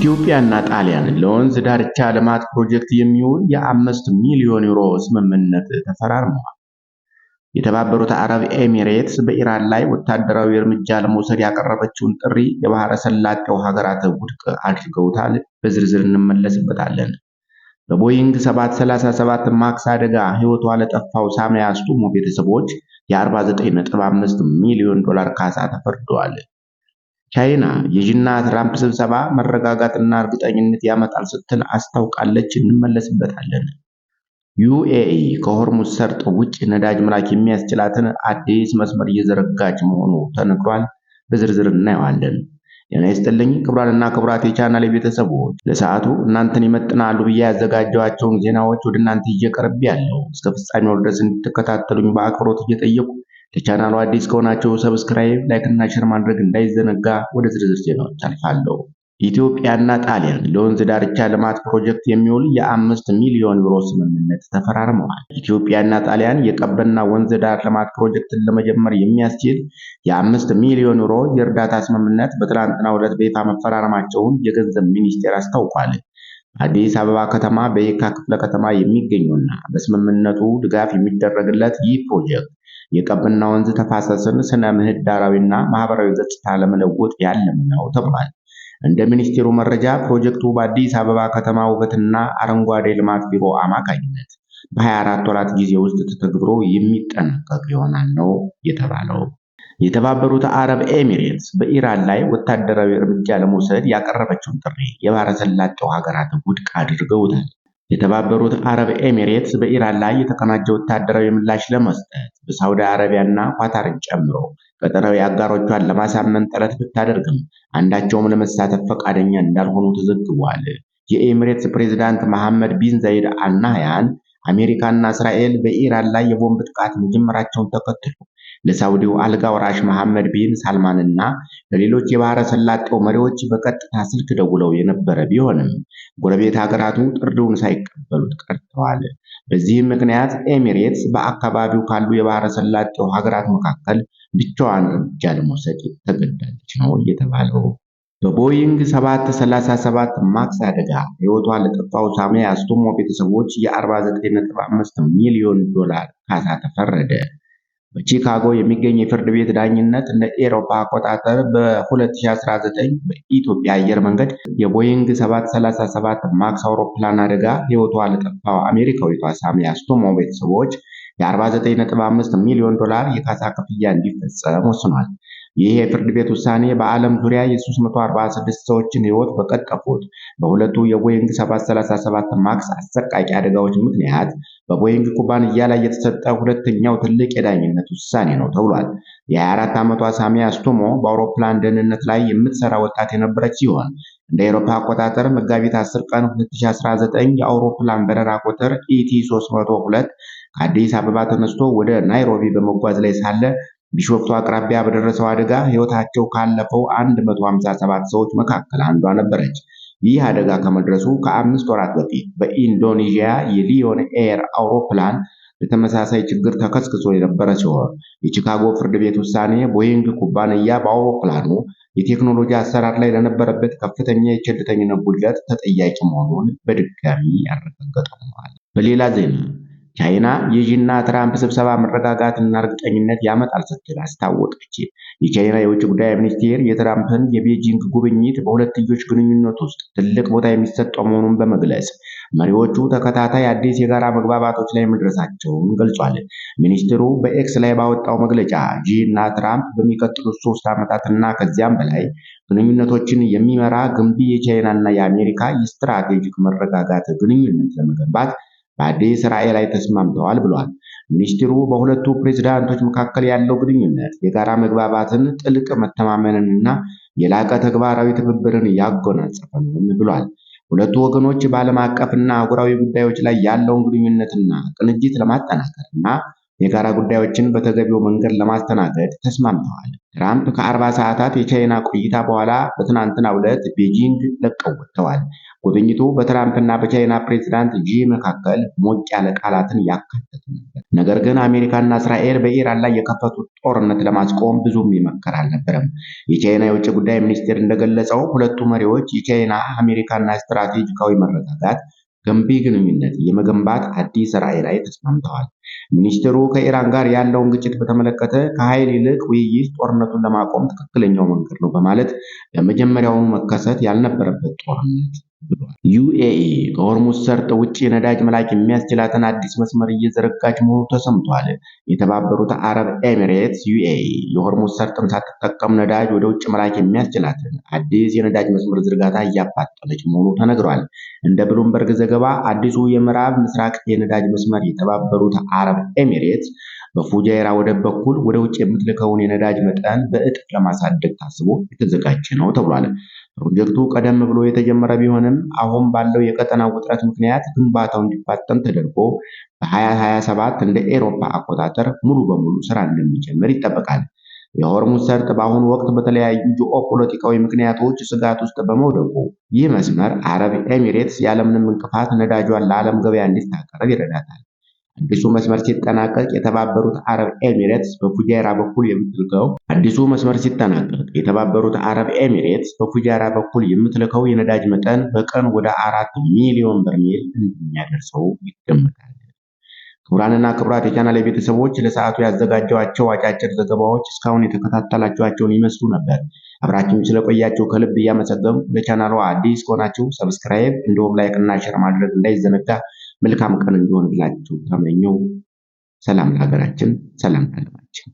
ኢትዮጵያና ጣሊያን ለወንዝ ዳርቻ ልማት ፕሮጀክት የሚውል የ5 ሚሊዮን ዩሮ ስምምነት ተፈራርመዋል። የተባበሩት አረብ ኤሚሬትስ በኢራን ላይ ወታደራዊ እርምጃ ለመውሰድ ያቀረበችውን ጥሪ የባህረ ሰላጤው ሀገራት ውድቅ አድርገውታል። በዝርዝር እንመለስበታለን። በቦይንግ 737 ማክስ አደጋ ሕይወቷ ለጠፋው ሳሚያ አስቱሞ ቤተሰቦች የ49.5 ሚሊዮን ዶላር ካሳ ተፈርዷል። ቻይና የጂና ትራምፕ ስብሰባ መረጋጋትና እርግጠኝነት ያመጣል ስትል አስታውቃለች። እንመለስበታለን። ዩኤኢ ከሆርሙዝ ሰርጥ ውጭ ነዳጅ መላክ የሚያስችላትን አዲስ መስመር እየዘረጋች መሆኑ ተነግሯል። በዝርዝር እናየዋለን። ጤና ይስጥልኝ ክቡራንና ክቡራት የቻናሌ ቤተሰቦች፣ ለሰዓቱ እናንተን ይመጥናሉ ብዬ ያዘጋጀኋቸውን ዜናዎች ወደ እናንተ እየቀርቤያለሁ። እስከ ፍጻሜው ድረስ እንድትከታተሉኝ በአክብሮት እየጠየቁ ለቻናሉ አዲስ ከሆናችሁ ሰብስክራይብ፣ ላይክ እና ሼር ማድረግ እንዳይዘነጋ። ወደ ዝርዝር ዜናዎች አልፋለሁ። ኢትዮጵያና ጣሊያን ለወንዝ ዳርቻ ልማት ፕሮጀክት የሚውል የ5 ሚሊዮን ዩሮ ስምምነት ተፈራርመዋል። ኢትዮጵያና ጣሊያን የቀበና ወንዝ ዳር ልማት ፕሮጀክትን ለመጀመር የሚያስችል የ5 ሚሊዮን ዩሮ የእርዳታ ስምምነት በትናንትናው ዕለት በይፋ መፈራረማቸውን የገንዘብ ሚኒስቴር አስታውቋል። አዲስ አበባ ከተማ በየካ ክፍለ ከተማ የሚገኘውና በስምምነቱ ድጋፍ የሚደረግለት ይህ ፕሮጀክት የቀበና ወንዝ ተፋሰስን ስነ ምህዳራዊና ማህበራዊ ገጽታ ለመለወጥ ያለመ ነው ተብሏል። እንደ ሚኒስቴሩ መረጃ ፕሮጀክቱ በአዲስ አበባ ከተማ ውበትና አረንጓዴ ልማት ቢሮ አማካኝነት በ24 ወራት ጊዜ ውስጥ ተተግብሮ የሚጠናቀቅ ይሆናል ነው የተባለው። የተባበሩት አረብ ኤሚሬትስ በኢራን ላይ ወታደራዊ እርምጃ ለመውሰድ ያቀረበችውን ጥሪ የባህረ ሰላጤው ሀገራት ውድቅ አድርገውታል። የተባበሩት አረብ ኤሚሬትስ በኢራን ላይ የተቀናጀ ወታደራዊ ምላሽ ለመስጠት በሳውዲ አረቢያና ኳታርን ጨምሮ ቀጠናዊ አጋሮቿን ለማሳመን ጥረት ብታደርግም አንዳቸውም ለመሳተፍ ፈቃደኛ እንዳልሆኑ ተዘግቧል። የኤሚሬትስ ፕሬዝዳንት መሐመድ ቢን ዛይድ አልናህያን አሜሪካና እስራኤል በኢራን ላይ የቦምብ ጥቃት መጀመራቸውን ተከትሎ ለሳውዲው አልጋ ወራሽ መሐመድ ቢን ሳልማንና ለሌሎች የባህረ ሰላጤው መሪዎች በቀጥታ ስልክ ደውለው የነበረ ቢሆንም ጎረቤት ሀገራቱ ጥሪውን ሳይቀበሉት ቀርተዋል። በዚህም ምክንያት ኤሚሬትስ በአካባቢው ካሉ የባህረ ሰላጤው ሀገራት መካከል ብቻዋን እርምጃ ለመውሰድ ተገዳለች ነው የተባለው። በቦይንግ 737 ማክስ አደጋ ሕይወቷ ለጠፋው ሳሚያ አስቱሞ ቤተሰቦች የ49.5 ሚሊዮን ዶላር ካሳ ተፈረደ። በቺካጎ የሚገኝ የፍርድ ቤት ዳኝነት እንደ ኤሮፓ አቆጣጠር በ2019 በኢትዮጵያ አየር መንገድ የቦይንግ 737 ማክስ አውሮፕላን አደጋ ሕይወቷ ለጠፋው አሜሪካዊቷ ሳሚያ አስቱሞ ቤተሰቦች የ49.5 ሚሊዮን ዶላር የካሳ ክፍያ እንዲፈጸም ወስኗል። ይህ የፍርድ ቤት ውሳኔ በዓለም ዙሪያ የ346 ሰዎችን ሕይወት በቀጠፉት በሁለቱ የቦይንግ 737 ማክስ አሰቃቂ አደጋዎች ምክንያት በቦይንግ ኩባንያ ላይ የተሰጠ ሁለተኛው ትልቅ የዳኝነት ውሳኔ ነው ተብሏል። የ24 ዓመቷ ሳሚያ አስቱሞ በአውሮፕላን ደህንነት ላይ የምትሰራ ወጣት የነበረች ሲሆን እንደ አውሮፓ አቆጣጠር መጋቢት 10 ቀን 2019 የአውሮፕላን በረራ ቁጥር ኢቲ 302 ከአዲስ አበባ ተነስቶ ወደ ናይሮቢ በመጓዝ ላይ ሳለ ቢሾፍቱ አቅራቢያ በደረሰው አደጋ ሕይወታቸው ካለፈው 157 ሰዎች መካከል አንዷ ነበረች። ይህ አደጋ ከመድረሱ ከ5 ወራት በፊት በኢንዶኔዥያ የሊዮን ኤር አውሮፕላን በተመሳሳይ ችግር ተከስክሶ የነበረ ሲሆን የቺካጎ ፍርድ ቤት ውሳኔ ቦይንግ ኩባንያ በአውሮፕላኑ የቴክኖሎጂ አሰራር ላይ ለነበረበት ከፍተኛ የቸልተኝነት ጉድለት ተጠያቂ መሆኑን በድጋሚ ያረጋገጠ ሆኗል። በሌላ ዜና ቻይና የጂና ትራምፕ ስብሰባ መረጋጋትና እርግጠኝነት ያመጣል ስትል አስታወቀች። የቻይና የውጭ ጉዳይ ሚኒስቴር የትራምፕን የቤጂንግ ጉብኝት በሁለትዮሽ ግንኙነት ውስጥ ትልቅ ቦታ የሚሰጠው መሆኑን በመግለጽ መሪዎቹ ተከታታይ አዲስ የጋራ መግባባቶች ላይ መድረሳቸውን ገልጿል። ሚኒስትሩ በኤክስ ላይ ባወጣው መግለጫ ጂ እና ትራምፕ በሚቀጥሉት 3 ዓመታትና ከዚያም በላይ ግንኙነቶችን የሚመራ ገንቢ የቻይናና የአሜሪካ የስትራቴጂክ መረጋጋት ግንኙነት ለመገንባት በአዲስ ራዕይ ላይ ተስማምተዋል ብሏል። ሚኒስትሩ በሁለቱ ፕሬዝዳንቶች መካከል ያለው ግንኙነት የጋራ መግባባትን፣ ጥልቅ መተማመንንና የላቀ ተግባራዊ ትብብርን ያጎናጸፈ ነው ብሏል። ሁለቱ ወገኖች በዓለም አቀፍና አህጉራዊ ጉዳዮች ላይ ያለውን ግንኙነትና ቅንጅት ለማጠናከርና የጋራ ጉዳዮችን በተገቢው መንገድ ለማስተናገድ ተስማምተዋል። ትራምፕ ከ40 ሰዓታት የቻይና ቆይታ በኋላ በትናንትናው ዕለት ቤጂንግ ለቀው ወጥተዋል። ጉብኝቱ በትራምፕና በቻይና ፕሬዝዳንት ጂ መካከል ሞቅ ያለ ቃላትን ያካተተ ነበር። ነገር ግን አሜሪካና እስራኤል በኢራን ላይ የከፈቱት ጦርነት ለማስቆም ብዙም የመከረ አልነበረም። የቻይና የውጭ ጉዳይ ሚኒስቴር እንደገለጸው ሁለቱ መሪዎች የቻይና አሜሪካና ስትራቴጂካዊ መረጋጋት ገንቢ ግንኙነት የመገንባት አዲስ ራዕይ ላይ ተስማምተዋል። ሚኒስትሩ ከኢራን ጋር ያለውን ግጭት በተመለከተ ከኃይል ይልቅ ውይይት ጦርነቱን ለማቆም ትክክለኛው መንገድ ነው በማለት ለመጀመሪያውኑ መከሰት ያልነበረበት ጦርነት ብሏል። ዩኤኢ ከሆርሙዝ ሰርጥ ውጭ ነዳጅ መላክ የሚያስችላትን አዲስ መስመር እየዘረጋች መሆኑ ተሰምቷል። የተባበሩት አረብ ኤሚሬትስ ዩኤኢ የሆርሙዝ ሰርጥን ሳትጠቀም ነዳጅ ወደ ውጭ መላክ የሚያስችላትን አዲስ የነዳጅ መስመር ዝርጋታ እያፋጠነች መሆኑ ተነግሯል። እንደ ብሉምበርግ ዘገባ አዲሱ የምዕራብ ምስራቅ የነዳጅ መስመር የተባበሩት አረብ ኤሚሬትስ በፉጃይራ ወደብ በኩል ወደ ውጭ የምትልከውን የነዳጅ መጠን በእጥፍ ለማሳደግ ታስቦ የተዘጋጀ ነው ተብሏል። ፕሮጀክቱ ቀደም ብሎ የተጀመረ ቢሆንም አሁን ባለው የቀጠናው ውጥረት ምክንያት ግንባታው እንዲፋጠን ተደርጎ በ2027 እንደ ኤሮፓ አቆጣጠር ሙሉ በሙሉ ስራ እንደሚጀምር ይጠበቃል። የሆርሙዝ ሰርጥ በአሁኑ ወቅት በተለያዩ ጂኦፖለቲካዊ ምክንያቶች ስጋት ውስጥ በመውደቁ ይህ መስመር አረብ ኤሚሬትስ ያለምንም እንቅፋት ነዳጇን ለዓለም ገበያ እንድታቀርብ ይረዳታል። አዲሱ መስመር ሲጠናቀቅ የተባበሩት አረብ ኤሚሬትስ በኩል የምትልከው የነዳጅ መጠን በቀን ወደ 4 ሚሊዮን በርሜል እንደሚያደርሰው ይገመታል። ክቡራንና ክቡራት የቻናሌ ቤተሰቦች ለሰዓቱ ያዘጋጀኋቸው አጫጭር ዘገባዎች እስካሁን የተከታተላችኋቸውን ይመስሉ ነበር። አብራችሁን ስለቆያችሁ ከልብ እያመሰገንኩ ለቻናሉ አዲስ ከሆናችሁ ሰብስክራይብ እንዲሁም ላይክ እና ሼር ማድረግ እንዳይዘነጋ። መልካም ቀን እንዲሆንላችሁ ተመኘው። ሰላም ለሀገራችን፣ ሰላም ለዓለማችን።